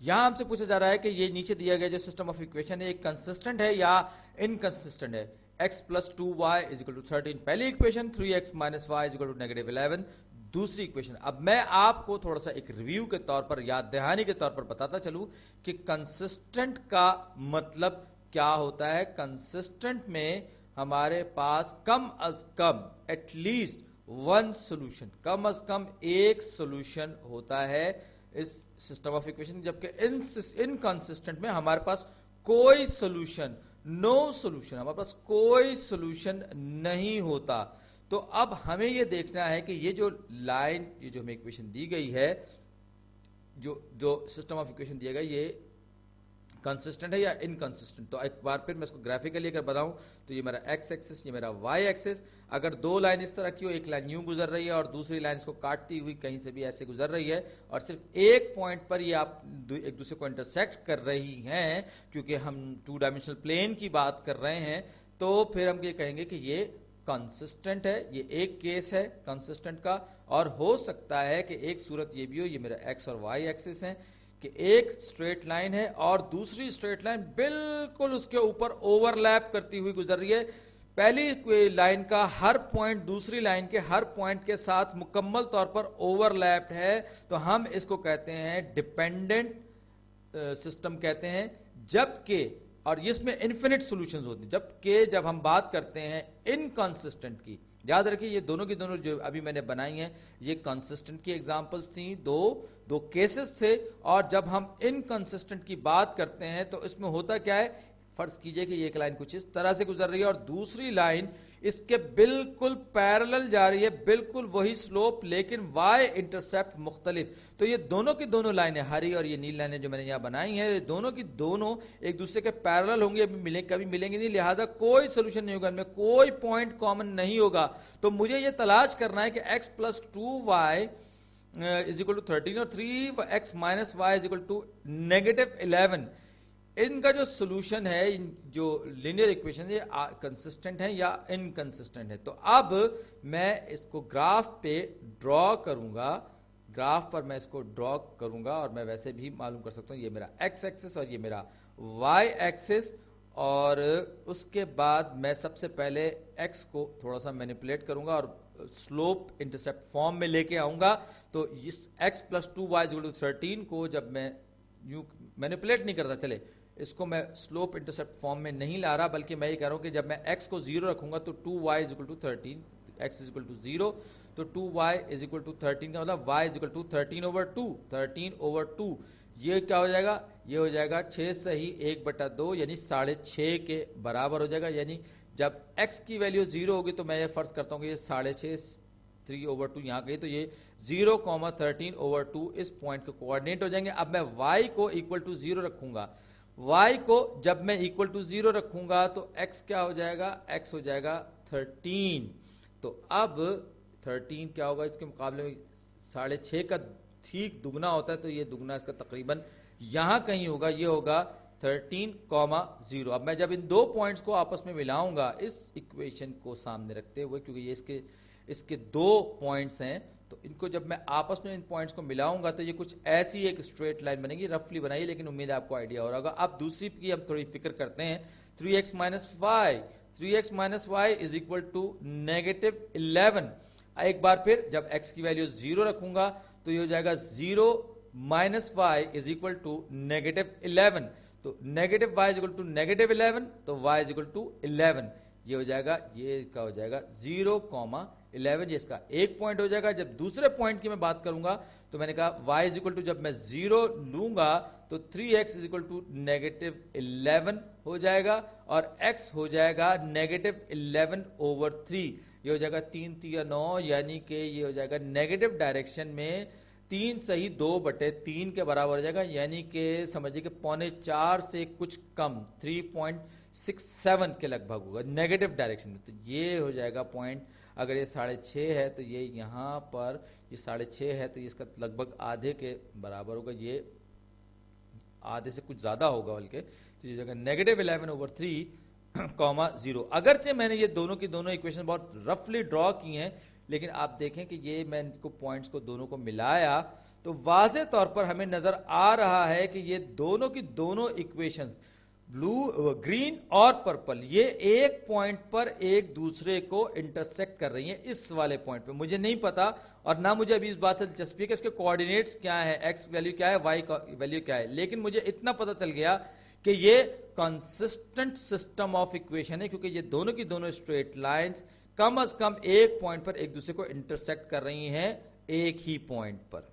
यहां हमसे पूछा जा रहा है कि ये नीचे दिया गया जो सिस्टम ऑफ इक्वेशन है, एक कंसिस्टेंट है या इनकंसिस्टेंट है। x plus 2y is equal to 13 पहली equation, 3x minus y is equal to negative 11 दूसरी इक्वेशन। अब मैं आपको थोड़ा सा एक रिव्यू के तौर पर, याद दहानी के तौर पर बताता चलूं कि कंसिस्टेंट का मतलब क्या होता है। कंसिस्टेंट में हमारे पास कम अज कम एटलीस्ट वन सोल्यूशन, कम अज कम एक सोल्यूशन होता है इस सिस्टम ऑफ इक्वेशन, जबकि इनकंसिस्टेंट में हमारे पास कोई सोल्यूशन, नो सोल्यूशन, हमारे पास कोई सोल्यूशन नहीं होता। तो अब हमें यह देखना है कि ये जो लाइन, ये जो हमें इक्वेशन दी गई है, जो जो सिस्टम ऑफ इक्वेशन दिया गया, ये कंसिस्टेंट है या इनकंसिस्टेंट। तो एक बार फिर मैं इसको ग्राफिकली अगर बताऊं तो ये मेरा एक्स एक्सिस, ये मेरा वाई एक्सिस। अगर दो लाइन इस तरह की हो, एक लाइन यूं गुजर रही है और दूसरी लाइन इसको काटती हुई कहीं से भी ऐसे गुजर रही है, और सिर्फ एक पॉइंट पर ये आप एक दूसरे को इंटरसेक्ट कर रही हैं, क्योंकि हम टू डायमेंशनल प्लेन की बात कर रहे हैं, तो फिर हम ये कहेंगे कि ये कंसिस्टेंट है। ये एक केस है कंसिस्टेंट का। और हो सकता है कि एक सूरत ये भी हो, ये मेरा एक्स और वाई एक्सिस है, कि एक स्ट्रेट लाइन है और दूसरी स्ट्रेट लाइन बिल्कुल उसके ऊपर ओवरलैप करती हुई गुजर रही है। पहली लाइन का हर पॉइंट दूसरी लाइन के हर पॉइंट के साथ मुकम्मल तौर पर ओवरलैप्ड है, तो हम इसको कहते हैं डिपेंडेंट सिस्टम कहते हैं। जबकि, और इसमें इन्फिनिट सॉल्यूशंस होती हैं, जबकि जब हम बात करते हैं इनकंसिस्टेंट की, याद रखिए ये दोनों की दोनों जो अभी मैंने बनाई हैं, ये कंसिस्टेंट की एग्जांपल्स थी, दो केसेस थे। और जब हम इनकंसिस्टेंट की बात करते हैं तो इसमें होता क्या है, फर्ज कीजिए कि एक लाइन कुछ इस तरह से गुजर रही है और दूसरी लाइन इसके बिल्कुल पैरेलल जा रही है, बिल्कुल वही स्लोप, लेकिन वाई इंटरसेप्ट मुख्तलिफ। तो ये दोनों की दोनों लाइनें, हरी और ये नीली लाइनें जो मैंने यहां बनाई हैं, ये दोनों की दोनों एक दूसरे के पैरेलल होंगे, कभी मिलेंगे नहीं, लिहाजा कोई सोल्यूशन नहीं होगा, इनमें कोई पॉइंट कॉमन नहीं होगा। तो मुझे ये तलाश करना है कि x plus 2y is equal to 13 और 3x minus y is equal to negative 11, इनका जो सोल्यूशन है, जो लीनियर इक्वेशन है, कंसिस्टेंट है या इनकंसिस्टेंट है। तो अब मैं इसको ग्राफ पे ड्रॉ करूंगा, ग्राफ पर मैं इसको ड्रॉ करूंगा, और मैं वैसे भी मालूम कर सकता हूं ये मेरा एक्स एक्सिस और ये मेरा वाई एक्सिस। और उसके बाद मैं सबसे पहले एक्स को थोड़ा सा मैनिपुलेट करूंगा और स्लोप इंटरसेप्ट फॉर्म में लेके आऊंगा। तो इस x plus 2y equal to 13 को जब मैं यूं मैनिपुलेट नहीं करता, चले इसको मैं स्लोप इंटरसेप्ट फॉर्म में नहीं ला रहा, बल्कि मैं ये कह रहा हूं कि जब मैं x को 0 रखूंगा तो 2y is equal to 13, x is equal to 0, तो 2y इज इक्वल टू 13 का मतलब y is equal to 13 over 2, 13 over 2। ये क्या हो जाएगा, ये हो जाएगा 6 सही 1/2, यानी 6.5 के बराबर हो जाएगा। यानी जब x की वैल्यू 0 होगी तो मैं ये फर्ज करता हूं कि ये 6.5 3 ओवर 2 यहाँ गई, तो ये 0,13 ओवर 2 इस पॉइंट के कोऑर्डिनेट हो जाएंगे। अब मैं y को इक्वल टू 0 रखूंगा, y को जब मैं इक्वल टू 0 रखूंगा तो x क्या हो जाएगा, x हो जाएगा 13। तो अब 13 क्या होगा, इसके मुकाबले में 6.5 का ठीक दुगना होता है, तो ये दुगना इसका तकरीबन यहां कहीं होगा, ये होगा 13,0। अब मैं जब इन दो पॉइंट्स को आपस में मिलाऊंगा इस इक्वेशन को सामने रखते हुए, क्योंकि ये इसके दो पॉइंट्स हैं, तो इनको जब मैं आपस में इन पॉइंट्स को मिलाऊंगा तो ये कुछ ऐसी एक स्ट्रेट लाइन बनेगी, रफली बनाइए, लेकिन उम्मीद है आपको आइडिया हो रहा होगा। अब दूसरी की हम थोड़ी फिक्र करते हैं, 3x minus y, 3x minus y is equal to negative 11। एक बार फिर जब x की वैल्यू 0 रखूंगा तो ये हो जाएगा 0 minus y is equal to negative 11, तो negative y is equal to negative 11, तो y इज इक्वल टू 11। ये हो जाएगा, ये इसका हो जाएगा 0,11, ये इसका एक पॉइंट हो जाएगा। जब दूसरे पॉइंट की मैं बात करूंगा तो मैंने कहा y इज इक्वल टू, जब मैं 0 लूंगा तो 3x is equal to negative 11 हो जाएगा, और x हो जाएगा नेगेटिव 11 ओवर 3। ये हो जाएगा 3 3 9, यानी कि ये हो जाएगा नेगेटिव डायरेक्शन में 3 सही 2/3 के बराबर हो जाएगा, यानी कि समझिए कि 3.25 से कुछ कम 3.67 के लगभग होगा नेगेटिव डायरेक्शन में। तो ये हो जाएगा पॉइंट, अगर ये 6.5 है तो ये यहाँ पर ये 6.5 है, तो ये इसका लगभग आधे के बराबर होगा, ये आधे से कुछ ज्यादा होगा बल्कि। तो ये जगह नेगेटिव 11 ओवर 3,0। अगरचे मैंने ये दोनों की दोनों इक्वेशन बहुत रफली ड्रॉ की हैं, लेकिन आप देखें कि ये मैं इनको पॉइंट्स को दोनों को मिलाया तो वाज़े तौर पर हमें नजर आ रहा है कि ये दोनों की दोनों इक्वेशंस ब्लू ग्रीन और पर्पल ये एक पॉइंट पर एक दूसरे को इंटरसेक्ट कर रही हैं इस वाले पॉइंट पे। मुझे नहीं पता और ना मुझे अभी इस बात से दिलचस्पी है कि इसके कोऑर्डिनेट्स क्या है, एक्स वैल्यू क्या है, वाई वैल्यू क्या है, लेकिन मुझे इतना पता चल गया कि ये कंसिस्टेंट सिस्टम ऑफ इक्वेशन है क्योंकि ये दोनों की दोनों स्ट्रेट लाइंस कम से कम एक पॉइंट पर एक दूसरे को इंटरसेक्ट कर रही हैं एक ही पॉइंट पर।